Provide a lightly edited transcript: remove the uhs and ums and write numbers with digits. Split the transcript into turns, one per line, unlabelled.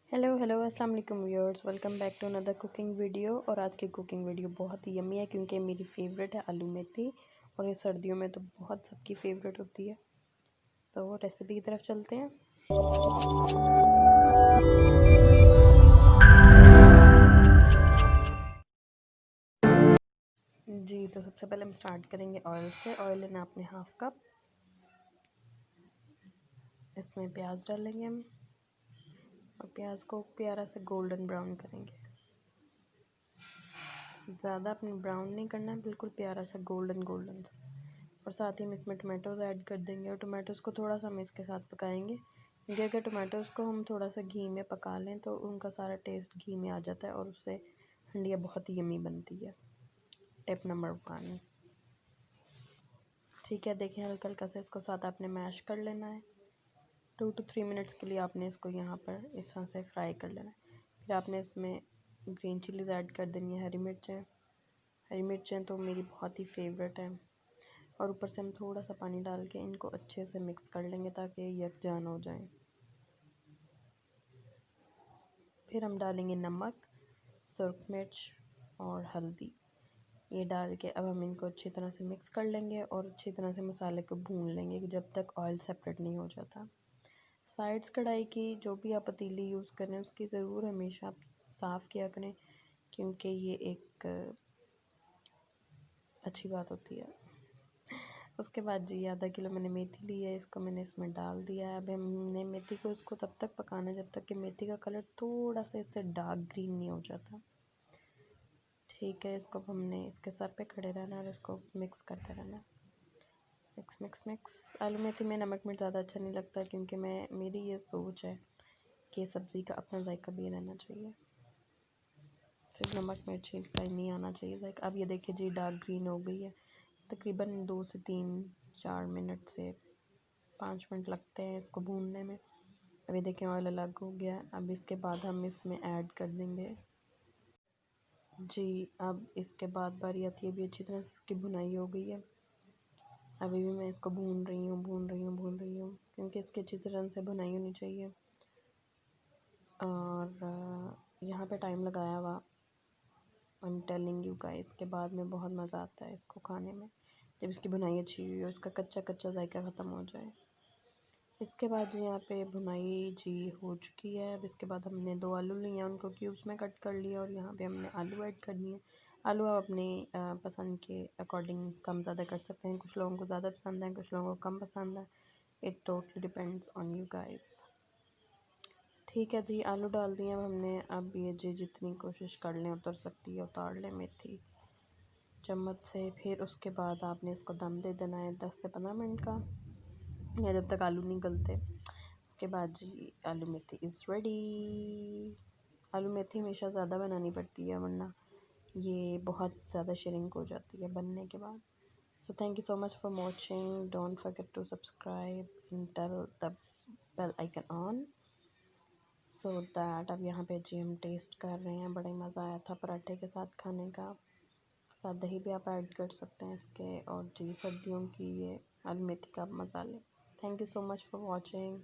Hello hello अस्सलाम वालेकुम viewers, welcome back to another cooking video. और आज की कुकिंग वीडियो बहुत ही यम्मी है क्योंकि मेरी फेवरेट है आलू मेथी और ये सर्दियों में तो बहुत सबकी फेवरेट होती है। तो रेसिपी की तरफ चलते हैं। जी, तो सबसे पहले हम स्टार्ट करेंगे ऑयल से। ऑयल लेना आपने हाफ कप। इसमें प्याज डालेंगे हम और प्याज को प्यारा से गोल्डन ब्राउन करेंगे। ज़्यादा अपने ब्राउन नहीं करना है, बिल्कुल प्यारा सा गोल्डन गोल्डन सा। और साथ ही हम इसमें टमाटोज़ ऐड कर देंगे और टमाटोज़ को थोड़ा सा हम इसके साथ पकाएंगे क्योंकि अगर टमाटोज़ को हम थोड़ा सा घी में पका लें तो उनका सारा टेस्ट घी में आ जाता है और उससे हंडिया बहुत ही यम्मी बनती है। Tip number 1। ठीक है, देखें हल्का हल्का सा इसको साथ आपने मैश कर लेना है। 2 to 3 मिनट्स के लिए आपने इसको यहाँ पर इस तरह से फ्राई कर लेना है। फिर आपने इसमें ग्रीन चिलीज़ ऐड कर देनी है, हरी मिर्चें तो मेरी बहुत ही फेवरेट है। और ऊपर से हम थोड़ा सा पानी डाल के इनको अच्छे से मिक्स कर लेंगे ताकि यकजान हो जाए। फिर हम डालेंगे नमक, सुरख मिर्च और हल्दी। ये डाल के अब हम इनको अच्छी तरह से मिक्स कर लेंगे और अच्छी तरह से मसाले को भून लेंगे जब तक ऑयल सेपरेट नहीं हो जाता। साइड्स कढ़ाई की जो भी आप पतीली यूज़ करें उसकी ज़रूर हमेशा आप साफ़ किया करें क्योंकि ये एक अच्छी बात होती है। उसके बाद जी आधा किलो मैंने मेथी ली है, इसको मैंने इसमें डाल दिया है। अब हमने मेथी को इसको तब तक पकाना है जब तक कि मेथी का कलर थोड़ा सा इससे डार्क ग्रीन नहीं हो जाता। ठीक है, इसको हमने इसके सर पे खड़े रहना है और इसको मिक्स करते रहना है। Mix mix mix. आलू मेथी में नमक मिर्च ज़्यादा अच्छा नहीं लगता क्योंकि मेरी ये सोच है कि सब्ज़ी का अपना जायका भी रहना चाहिए, सिर्फ नमक मिर्च का ही नहीं आना चाहिए जायका। अब ये देखिए जी डार्क ग्रीन हो गई है। तकरीबन 2 से 3-4 मिनट से 5 मिनट लगते हैं इसको भूनने में। अभी देखें ऑयल अलग हो गया। अब इसके बाद हम इसमें ऐड कर देंगे जी, अब इसके बाद बारी आती है, अभी अच्छी तरह से इसकी भुनाई हो गई है। अभी भी मैं इसको भून रही हूँ क्योंकि इसकी अच्छी तरह से भुनाई होनी चाहिए। और यहाँ पे टाइम लगाया हुआ, I am telling you guys, के बाद में बहुत मज़ा आता है इसको खाने में जब इसकी भुनाई अच्छी हुई और इसका कच्चा कच्चा जायका ख़त्म हो जाए। इसके बाद जी यहाँ पे भुनाई जी हो चुकी है। अब इसके बाद हमने 2 आलू लिए हैं, उनको क्यूब्स में कट कर लिया और यहाँ पे हमने आलू ऐड करनी है। आलू आप अपने पसंद के अकॉर्डिंग कम ज़्यादा कर सकते हैं। कुछ लोगों को ज़्यादा पसंद है, कुछ लोगों को कम पसंद है। It totally depends on you guys. ठीक है जी, आलू डाल दिए अब हमने। अब ये जी जितनी कोशिश कर लें उतर सकती है उतार लें मेथी चम्मच से। फिर उसके बाद आपने इसको दम दे देना है 10 से 15 मिनट का, या जब तक आलू नहीं गलते। उसके बाद जी आलू मेथी इज़ रेडी। आलू मेथी हमेशा ज़्यादा बनानी पड़ती है वरना ये बहुत ज़्यादा श्रिंक हो जाती है बनने के बाद। So thank you so much for watching. Don't forget to subscribe and tell the bell icon on so that. अब यहाँ पे जी हम टेस्ट कर रहे हैं। बड़ा मज़ा आया था पराठे के साथ खाने का। साथ दही भी आप ऐड कर सकते हैं इसके। और जी सर्दियों की ये आलू मेथी का आप मज़ा लें। Thank you so much for watching.